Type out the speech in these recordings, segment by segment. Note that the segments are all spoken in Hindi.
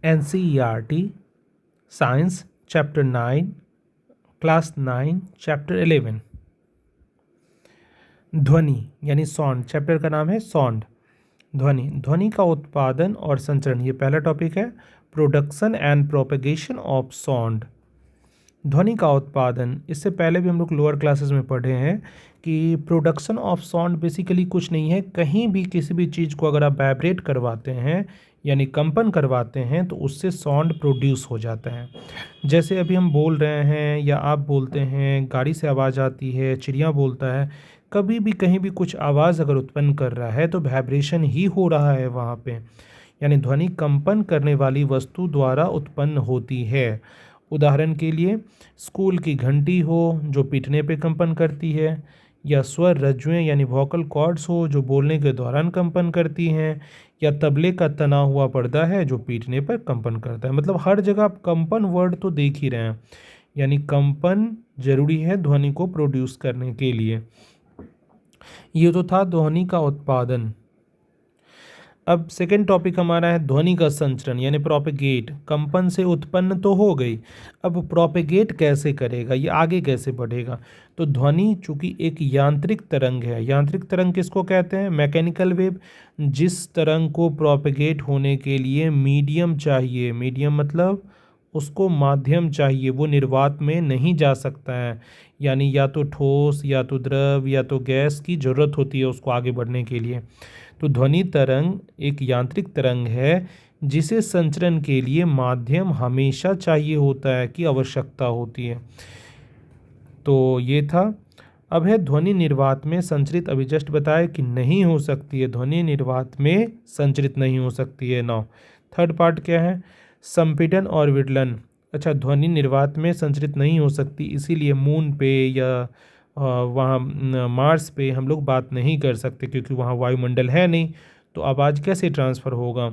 NCERT science chapter 9 class 9 chapter 11 ध्वनि यानी साउंड। चैप्टर का नाम है साउंड। ध्वनि, ध्वनि का उत्पादन और संचरण, ये पहला टॉपिक है। Production and propagation of sound. ध्वनि का उत्पादन, इससे पहले भी हम लोग लोअर क्लासेस में पढ़े हैं कि प्रोडक्शन ऑफ साउंड बेसिकली कुछ नहीं है। कहीं भी किसी भी चीज़ को अगर आप वाइब्रेट करवाते हैं यानी कंपन करवाते हैं तो उससे साउंड प्रोड्यूस हो जाता है। जैसे अभी हम बोल रहे हैं या आप बोलते हैं, गाड़ी से आवाज़ आती है, चिड़िया बोलता है, कभी भी कहीं भी कुछ आवाज़ अगर उत्पन्न कर रहा है तो वाइब्रेशन ही हो रहा है वहाँ पे, यानी ध्वनि कंपन करने वाली वस्तु द्वारा उत्पन्न होती है। उदाहरण के लिए स्कूल की घंटी हो जो पीटने पे कंपन करती है, या स्वर रज्जुएं यानी वोकल कॉर्ड्स हो जो बोलने के दौरान कंपन करती हैं, या तबले का तना हुआ पर्दा है जो पीटने पर कंपन करता है। मतलब हर जगह आप कंपन वर्ड तो देख ही रहे हैं, यानी कंपन जरूरी है ध्वनि को प्रोड्यूस करने के लिए। ये तो था ध्वनि का उत्पादन। अब सेकेंड टॉपिक हमारा है ध्वनि का संचरण यानी प्रोपेगेट। कंपन से उत्पन्न तो हो गई, अब प्रोपेगेट कैसे करेगा, ये आगे कैसे बढ़ेगा। तो ध्वनि चूंकि एक यांत्रिक तरंग है, यांत्रिक तरंग किसको कहते हैं, मैकेनिकल वेव। जिस तरंग को प्रोपेगेट होने के लिए मीडियम चाहिए, मीडियम मतलब उसको माध्यम चाहिए, वो निर्वात में नहीं जा सकता है, यानी या तो ठोस या तो द्रव या तो गैस की ज़रूरत होती है उसको आगे बढ़ने के लिए। तो ध्वनि तरंग एक यांत्रिक तरंग है जिसे संचरण के लिए माध्यम हमेशा चाहिए होता है, की आवश्यकता होती है। तो ये था। अब है ध्वनि निर्वात में संचरित। अभी जस्ट बताया कि नहीं हो सकती है, ध्वनि निर्वात में संचरित नहीं हो सकती है। नौ थर्ड पार्ट क्या है, संपीड़न और विदलन। अच्छा, ध्वनि निर्वात में संचरित नहीं हो सकती, इसीलिए मून पे या वहाँ मार्स पे हम लोग बात नहीं कर सकते क्योंकि वहाँ वायुमंडल है नहीं, तो आवाज़ कैसे ट्रांसफ़र होगा।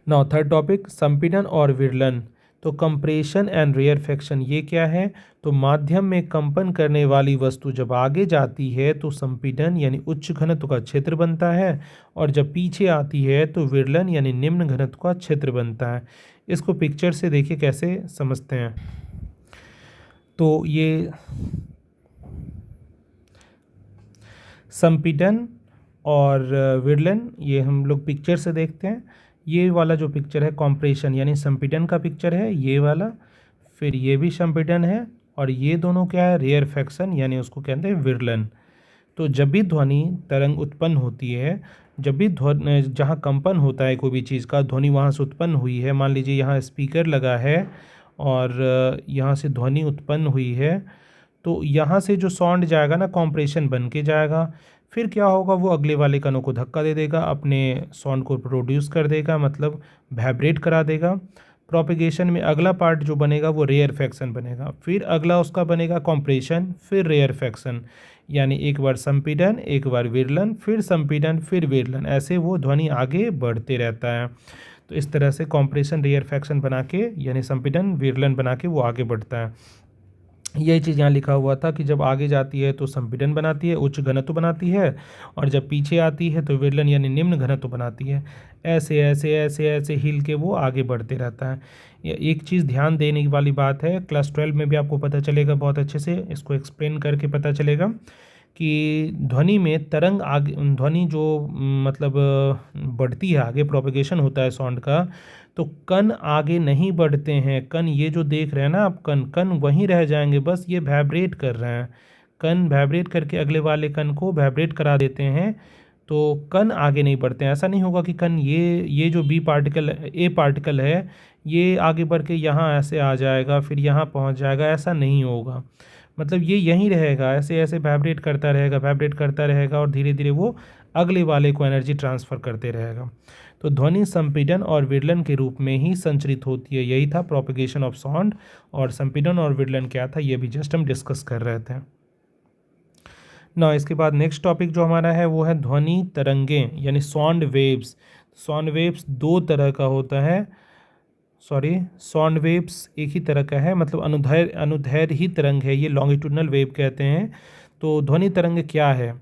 नाउ थर्ड टॉपिक संपीड़न और विदलन। तो कंप्रेशन एंड रेयरफेक्शन, ये क्या है, तो माध्यम में कंपन करने वाली वस्तु जब आगे जाती है तो संपीड़न यानी उच्च घनत्व का क्षेत्र बनता है, और जब पीछे आती है तो विदलन यानी निम्न घनत्व का क्षेत्र बनता है। इसको पिक्चर से देखिए कैसे समझते हैं। तो ये संपीड़न और विदलन ये हम लोग पिक्चर से देखते हैं। ये वाला जो पिक्चर है कॉम्प्रेशन यानी संपीड़न का पिक्चर है ये वाला, फिर ये भी संपीड़न है, और ये दोनों क्या है, रेयरफेक्शन यानी उसको कहते हैं विदलन। तो जब भी ध्वनि तरंग उत्पन्न होती है, जब भी ध्वनि जहाँ कंपन होता है कोई भी चीज़ का, ध्वनि वहाँ से उत्पन्न हुई है, मान लीजिए यहाँ स्पीकर लगा है और यहाँ से ध्वनि उत्पन्न हुई है, तो यहाँ से जो साउंड जाएगा ना कॉम्प्रेशन बन के जाएगा, फिर क्या होगा, वो अगले वाले कनों को धक्का दे देगा, अपने साउंड को प्रोड्यूस कर देगा, मतलब वाइब्रेट करा देगा। प्रोपेगेशन में अगला पार्ट जो बनेगा वो रेयरफेक्शन बनेगा, फिर अगला उसका बनेगा कॉम्प्रेशन, फिर रेयरफेक्शन, यानी एक बार संपीड़न एक बार विदलन, फिर संपीड़न फिर विदलन, ऐसे वो ध्वनि आगे बढ़ते रहता है। तो इस तरह से कॉम्प्रेशन रेयरफेक्शन बना के यानी संपीड़न विदलन बना के वो आगे बढ़ता है। यही चीज़ यहाँ लिखा हुआ था कि जब आगे जाती है तो संपीड़न बनाती है, उच्च घनत्व बनाती है, और जब पीछे आती है तो विदलन यानी निम्न घनत्व बनाती है। ऐसे ऐसे ऐसे ऐसे हिल के वो आगे बढ़ते रहता है। एक चीज़ ध्यान देने वाली बात है, क्लास 12 में भी आपको पता चलेगा, बहुत अच्छे से इसको एक्सप्लेन करके पता चलेगा कि ध्वनि में तरंग आगे, ध्वनि जो मतलब बढ़ती है आगे, प्रोपेगेशन होता है साउंड का, तो कण आगे नहीं बढ़ते हैं। कण ये जो देख रहे हैं ना आप, कण कण वहीं रह जाएंगे, बस ये वाइब्रेट कर रहे हैं। कण वाइब्रेट करके अगले वाले कण को वाइब्रेट करा देते हैं, तो कण आगे नहीं बढ़ते हैं। ऐसा नहीं होगा कि कण ये जो बी पार्टिकल ए पार्टिकल है ये आगे बढ़ के यहाँ ऐसे आ जाएगा फिर यहाँ पहुँच जाएगा, ऐसा नहीं होगा। मतलब ये यहीं रहेगा, ऐसे ऐसे वाइब्रेट करता रहेगा, वाइब्रेट करता रहेगा, और धीरे धीरे वो अगले वाले को एनर्जी ट्रांसफ़र करते रहेगा। तो ध्वनि संपीड़न और विदलन के रूप में ही संचरित होती है। यही था प्रोपेगेशन ऑफ साउंड, और संपीड़न और विदलन क्या था ये भी जस्ट हम डिस्कस कर रहे थे ना। इसके बाद नेक्स्ट टॉपिक जो हमारा है वो है ध्वनि तरंगें यानी साउंड वेव्स। साउंड वेव्स दो तरह का होता है, साउंड वेव्स एक ही तरह का है, मतलब अनुदैर्ध्य ही तरंग है, ये लॉन्गिट्यूडनल वेव कहते हैं। तो ध्वनि तरंग क्या है,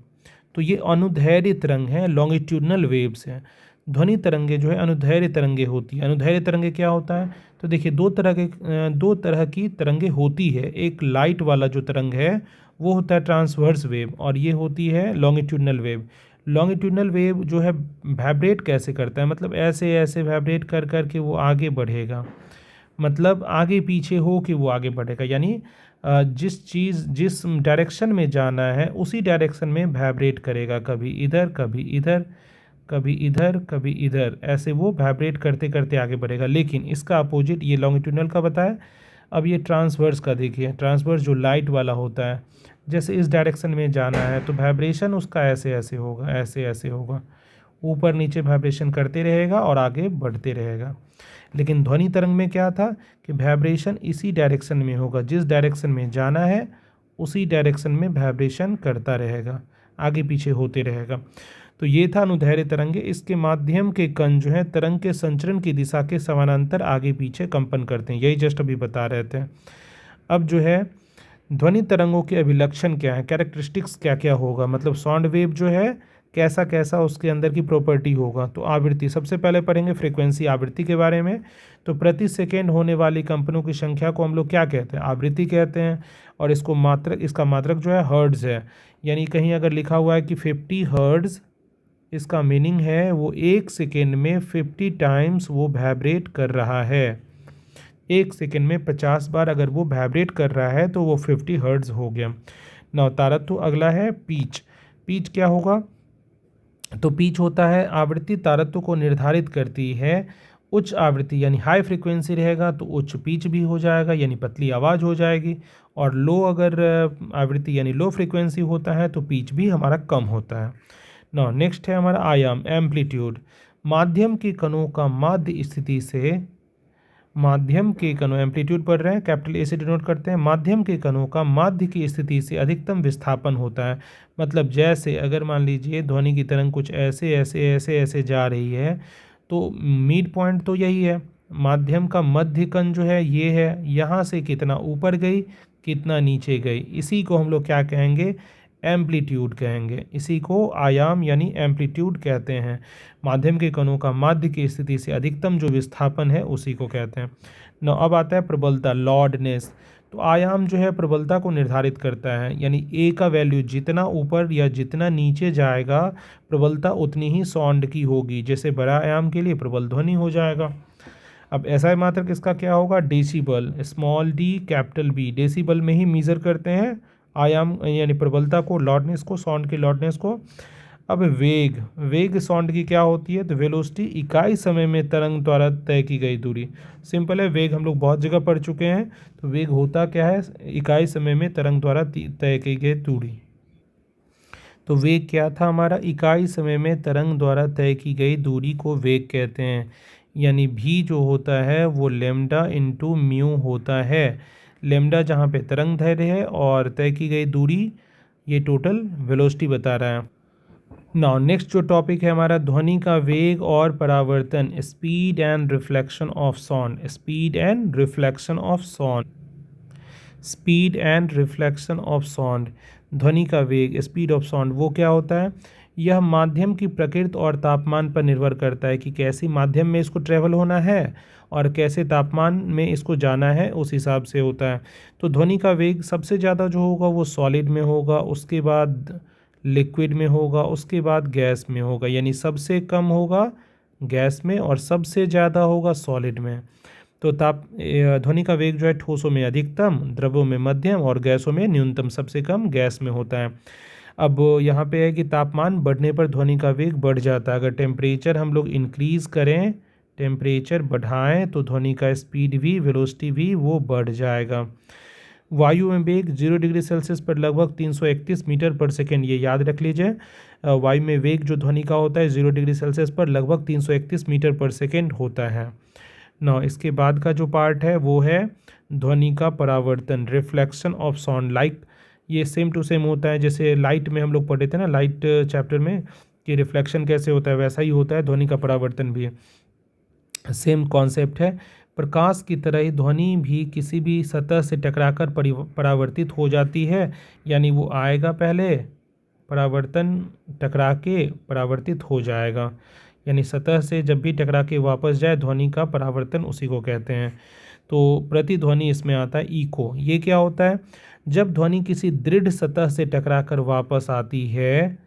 तो ये अनुदैर्ध्य तरंग है, लॉन्गिट्यूडनल वेव्स हैं। ध्वनि तरंगे जो है अनुदैर्घ्य तरंगे होती है। अनुदैर्घ्य तरंगे क्या होता है, तो देखिए दो तरह की तरंगे होती है। एक लाइट वाला जो तरंग है वो होता है ट्रांसवर्स वेव, और ये होती है लॉन्गिट्यूडनल वेव। लॉन्गिट्यूडनल वेव जो है वाइब्रेट कैसे करता है, मतलब ऐसे ऐसे वाइब्रेट कर कर के वो आगे बढ़ेगा, मतलब आगे पीछे हो कि वो आगे बढ़ेगा, यानी जिस डायरेक्शन में जाना है उसी डायरेक्शन में वाइब्रेट करेगा, कभी इधर कभी इधर कभी इधर कभी इधर, ऐसे वो वाइब्रेट करते करते आगे बढ़ेगा। लेकिन इसका अपोजिट ये लॉन्गिट्यूडनल का बताया। अब ये ट्रांसवर्स का देखिए, ट्रांसवर्स जो लाइट वाला होता है, जैसे इस डायरेक्शन में जाना है तो वाइब्रेशन उसका ऐसे ऐसे होगा, ऐसे ऐसे होगा, ऊपर नीचे वाइब्रेशन करते रहेगा और आगे बढ़ते रहेगा। लेकिन ध्वनि तरंग में क्या था कि वाइब्रेशन इसी डायरेक्शन में होगा, जिस डायरेक्शन में जाना है उसी डायरेक्शन में वाइब्रेशन करता रहेगा, आगे पीछे होते रहेगा। तो ये था अनुदैर्घ्य तरंगे। इसके माध्यम के कण जो है तरंग के संचरण की दिशा के समानांतर आगे पीछे कंपन करते हैं, यही जस्ट अभी बता रहे थे। अब जो है ध्वनि तरंगों के अभिलक्षण क्या है, कैरेक्टरिस्टिक्स क्या क्या होगा, मतलब साउंड वेव जो है कैसा कैसा उसके अंदर की प्रॉपर्टी होगा। तो आवृत्ति सबसे पहले पढ़ेंगे, फ्रीक्वेंसी आवृत्ति के बारे में। तो प्रति सेकेंड होने वाली कंपनों की संख्या को हम लोग क्या कहते हैं, आवृत्ति कहते हैं। और इसको मात्रक, इसका मात्रक जो है हर्ट्ज है, यानी कहीं अगर लिखा हुआ है कि 50 हर्ट्ज, इसका मीनिंग है वो एक सेकेंड में 50 टाइम्स वो वाइब्रेट कर रहा है। एक सेकेंड में 50 बार अगर वो वाइब्रेट कर रहा है तो वो 50 हर्ट्ज हो गया। नौ तारत्व अगला है पीच। पीच क्या होगा, तो पीच होता है आवृत्ति तारत्व को निर्धारित करती है। उच्च आवृत्ति यानी हाई फ्रीक्वेंसी रहेगा तो उच्च पीच भी हो जाएगा, यानी पतली आवाज़ हो जाएगी। और लो अगर आवृत्ति यानी लो फ्रीक्वेंसी होता है तो पीच भी हमारा कम होता है। नौ नेक्स्ट है हमारा आयाम, एम्पलीट्यूड। माध्यम के कणों का माध्य स्थिति से, माध्यम के कणों, एम्पलीट्यूड पढ़ रहे हैं, कैपिटल ए से डिनोट करते हैं। माध्यम के कणों का माध्य की स्थिति से अधिकतम विस्थापन होता है। मतलब जैसे अगर मान लीजिए ध्वनि की तरंग कुछ ऐसे ऐसे ऐसे ऐसे जा रही है तो मिड पॉइंट तो यही है, माध्यम का मध्य कण जो है ये है, यहाँ से कितना ऊपर गई कितना नीचे गई, इसी को हम लोग क्या कहेंगे, एम्पलीट्यूड कहेंगे। इसी को आयाम यानी एम्पलीट्यूड कहते हैं। माध्यम के कणों का माध्य की स्थिति से अधिकतम जो विस्थापन है उसी को कहते हैं। न अब आता है प्रबलता, लॉर्डनेस। तो आयाम जो है प्रबलता को निर्धारित करता है, यानी ए का वैल्यू जितना ऊपर या जितना नीचे जाएगा प्रबलता उतनी ही साउंड की होगी। जैसे बड़ा आयाम के लिए प्रबल ध्वनि हो जाएगा। अब ऐसा मात्रक इसका क्या होगा, decibel, small D capital B, decibel में ही मेजर करते हैं आयाम यानी प्रबलता को, लॉर्डनेस को, साउंड की लॉर्डनेस को। अब वेग, वेग साउंड की क्या होती है, तो वेलोसिटी इकाई समय में तरंग द्वारा तय की गई दूरी। सिंपल है, वेग हम लोग बहुत जगह पढ़ चुके हैं। तो वेग होता क्या है, इकाई समय में तरंग द्वारा तय की गई दूरी। तो वेग क्या था हमारा, इकाई समय में तरंग द्वारा तय की गई दूरी को वेग कहते हैं। यानी भी जो होता है वो लेमडा इंटू म्यू होता है। लेमडा जहाँ पे तरंग दैर्घ्य है और तय की गई दूरी ये टोटल वेलोसिटी बता रहा है। नाउ नेक्स्ट जो टॉपिक है हमारा, ध्वनि का वेग और परावर्तन, speed and reflection of sound. Speed and reflection of sound, speed and reflection of sound. ध्वनि का वेग, स्पीड ऑफ साउंड, वो क्या होता है, यह माध्यम की प्रकृति और तापमान पर निर्भर करता है कि कैसी माध्यम में इसको ट्रेवल होना है और कैसे तापमान में इसको जाना है, उस हिसाब से होता है। तो ध्वनि का वेग सबसे ज़्यादा जो होगा वो सॉलिड में होगा, उसके बाद लिक्विड में होगा, उसके बाद गैस में होगा। यानी सबसे कम होगा गैस में और सबसे ज़्यादा होगा सॉलिड में। तो ध्वनि का वेग जो है ठोसों में अधिकतम, द्रवों में मध्यम और गैसों में न्यूनतम, सबसे कम गैस में होता है। अब यहाँ पे है कि तापमान बढ़ने पर ध्वनि का वेग बढ़ जाता है। अगर टेम्परेचर हम लोग इंक्रीज़ करें, टेम्परेचर बढ़ाएं तो ध्वनि का स्पीड भी, वेलोसिटी भी वो बढ़ जाएगा। वायु में वेग 0 डिग्री सेल्सियस पर लगभग 331 मीटर पर सेकेंड, ये याद रख लीजिए। वायु में वेग जो ध्वनि का होता है 0 डिग्री सेल्सियस पर लगभग 331 मीटर पर सेकेंड होता है। ना इसके बाद का जो पार्ट है वो है ध्वनि का परावर्तन, रिफ्लेक्शन ऑफ साउंड। लाइक ये सेम टू सेम होता है, जैसे लाइट में हम लोग पढ़े थे ना, लाइट चैप्टर में, कि रिफ्लेक्शन कैसे होता है, वैसा ही होता है ध्वनि का परावर्तन भी, सेम कॉन्सेप्ट है। प्रकाश की तरह ही ध्वनि भी किसी भी सतह से टकराकर परावर्तित हो जाती है। यानी वो आएगा पहले, परावर्तन टकरा के परावर्तित हो जाएगा। यानी सतह से जब भी टकरा के वापस जाए ध्वनि का परावर्तन, उसी को कहते हैं। तो प्रतिध्वनि इसमें आता है इको। ये क्या होता है? जब ध्वनि किसी दृढ़ सतह से टकराकर वापस आती है,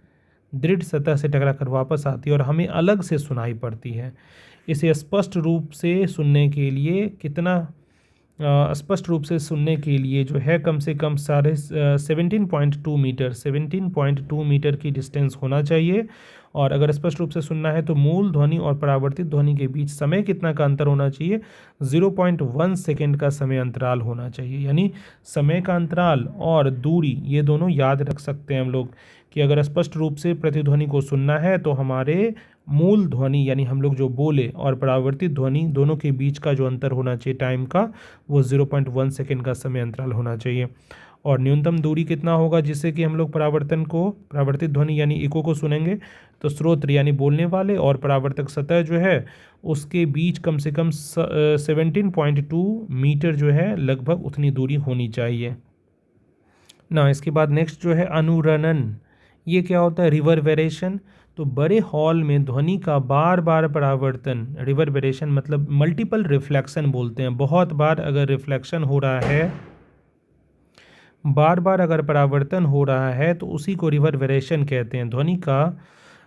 दृढ़ सतह से टकराकर वापस आती है और हमें अलग से सुनाई पड़ती है। इसे स्पष्ट रूप से सुनने के लिए स्पष्ट रूप से सुनने के लिए जो है कम से कम 17.2 मीटर की डिस्टेंस होना चाहिए। और अगर स्पष्ट रूप से सुनना है तो मूल ध्वनि और परावर्तित ध्वनि के बीच समय कितना का अंतर होना चाहिए? 0.1 सेकेंड का समय अंतराल होना चाहिए। यानी समय का अंतराल और दूरी, ये दोनों याद रख सकते हैं हम लोग कि अगर स्पष्ट रूप से प्रतिध्वनि को सुनना है तो हमारे मूल ध्वनि यानी हम लोग जो बोले और परावर्तित ध्वनि दोनों के बीच का जो अंतर होना चाहिए टाइम का, वो 0.1 सेकेंड का समय अंतराल होना चाहिए। और न्यूनतम दूरी कितना होगा जिससे कि हम लोग परावर्तित ध्वनि यानी इको को सुनेंगे? तो स्रोत यानी बोलने वाले और परावर्तक सतह जो है उसके बीच कम से कम 17.2 मीटर जो है लगभग उतनी दूरी होनी चाहिए ना। इसके बाद नेक्स्ट जो है अनुरणन। ये क्या होता है? रिवर्बेरेशन। तो बड़े हॉल में ध्वनि का बार बार परावर्तन, रिवर्बेरेशन मतलब मल्टीपल रिफ्लेक्शन बोलते हैं। बहुत बार अगर रिफ्लेक्शन हो रहा है, बार बार अगर परावर्तन हो रहा है तो उसी को रिवर्बेरेशन कहते हैं ध्वनि का।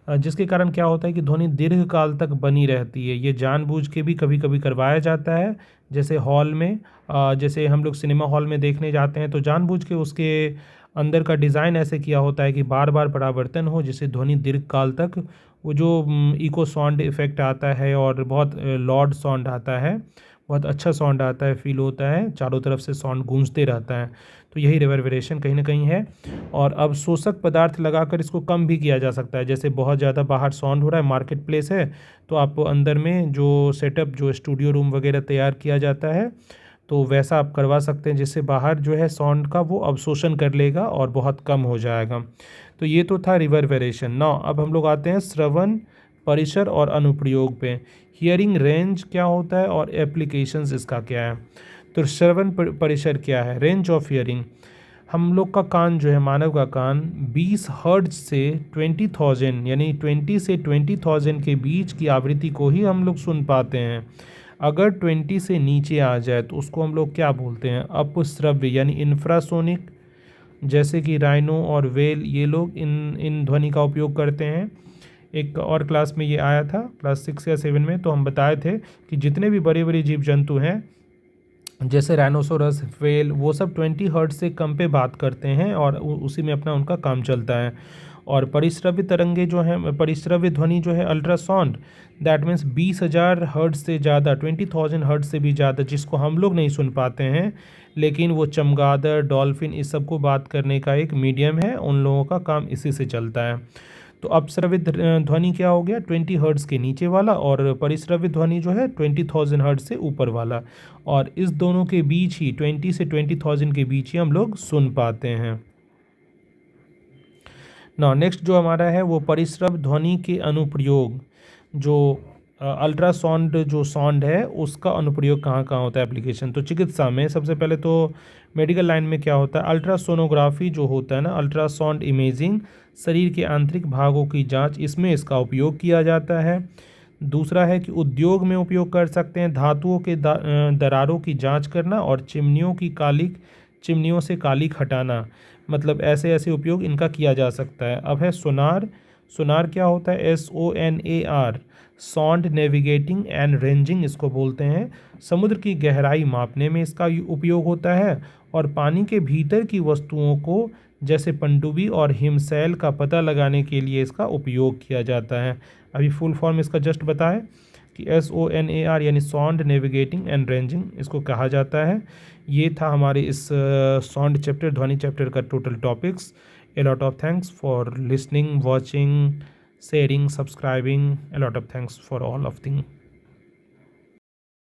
जिसके कारण क्या होता है कि ध्वनि दीर्घ काल तक बनी रहती है। ये जानबूझ के भी कभी कभी करवाया जाता है। जैसे हॉल में, जैसे हम लोग सिनेमा हॉल में देखने जाते हैं तो जानबूझ के उसके अंदर का डिज़ाइन ऐसे किया होता है कि बार बार परावर्तन हो, जिससे ध्वनि दीर्घ काल तक, वो जो इको साउंड इफेक्ट आता है और बहुत लाउड साउंड आता है, बहुत अच्छा साउंड आता है, फील होता है, चारों तरफ से साउंड गूंजते रहता है। तो यही रिवर्बेरेशन कहीं ना कहीं है। और अब शोषक पदार्थ लगाकर इसको कम भी किया जा सकता है। जैसे बहुत ज़्यादा बाहर साउंड हो रहा है, मार्केट प्लेस है, तो आप अंदर में जो सेटअप, जो स्टूडियो रूम वगैरह तैयार किया जाता है, तो वैसा आप करवा सकते हैं जिससे बाहर जो है साउंड का वो अवशोषण कर लेगा और बहुत कम हो जाएगा। तो ये तो था रिवर्बेरेशन। नाउ अब हम लोग आते हैं श्रवण, परिसर और अनुप्रयोग पे। हियरिंग रेंज क्या होता है और एप्लीकेशंस इसका क्या है? तो श्रवण परिसर क्या है? Range of hearing. हम लोग का कान जो है, मानव का कान 20 हर्ट्ज से 20,000 यानी 20 से 20,000 के बीच की आवृत्ति को ही हम लोग सुन पाते हैं। अगर 20 से नीचे आ जाए तो उसको हम लोग क्या बोलते हैं? अपश्रव्य यानी इंफ्रासोनिक। जैसे कि राइनो और वेल, ये लोग इन ध्वनि का उपयोग करते हैं। एक और क्लास में ये आया था, क्लास 6 या 7 में, तो हम बताए थे कि जितने भी बड़े बड़े जीव जंतु हैं जैसे राइनोसोरस, वेल, वो सब 20 हर्ट्ज से कम पे बात करते हैं और उसी में अपना उनका काम चलता है। और परिश्रव्य तरंगे जो हैं, परिश्रव्य ध्वनि जो है अल्ट्रासाउंड, दैट मीन्स 20,000 हर्ट्ज से ज़्यादा, 20,000 हर्ट्ज से भी ज़्यादा, जिसको हम लोग नहीं सुन पाते हैं, लेकिन वो चमगादड़, डॉल्फिन, इस सब को बात करने का एक मीडियम है। उन लोगों का काम इसी से चलता है। तो अपश्रवित ध्वनि क्या हो गया? 20 हर्ट्ज के नीचे वाला, और परिश्रवित ध्वनि जो है 20,000 हर्ट्ज से ऊपर वाला। और इस दोनों के बीच ही, 20 से 20,000 के बीच ही हम लोग सुन पाते हैं ना। नेक्स्ट जो हमारा है वो परिश्रव ध्वनि के अनुप्रयोग। जो अल्ट्रासाउंड जो साउंड है उसका अनुप्रयोग कहाँ कहाँ होता है, एप्लीकेशन? तो चिकित्सा में सबसे पहले तो मेडिकल लाइन में क्या होता है? अल्ट्रासोनोग्राफी जो होता है ना, अल्ट्रासाउंड इमेजिंग, शरीर के आंतरिक भागों की जांच, इसमें इसका उपयोग किया जाता है। दूसरा है कि उद्योग में उपयोग कर सकते हैं, धातुओं के दरारों की जांच करना और चिमनियों से कालिक हटाना, मतलब ऐसे ऐसे उपयोग इनका किया जा सकता है। अब है सोनार। सोनार क्या होता है? SONAR, sound navigating and ranging इसको बोलते हैं। समुद्र की गहराई मापने में इसका उपयोग होता है और पानी के भीतर की वस्तुओं को जैसे पनडुब्बी और हिमशैल का पता लगाने के लिए इसका उपयोग किया जाता है। अभी फुल फॉर्म इसका जस्ट बताएं कि SONAR यानी साउंड नेविगेटिंग एंड रेंजिंग इसको कहा जाता है। ये था हमारे इस साउंड चैप्टर, ध्वनि चैप्टर का total topics. A lot of thanks for listening, watching, sharing, subscribing. A lot of thanks for all of things.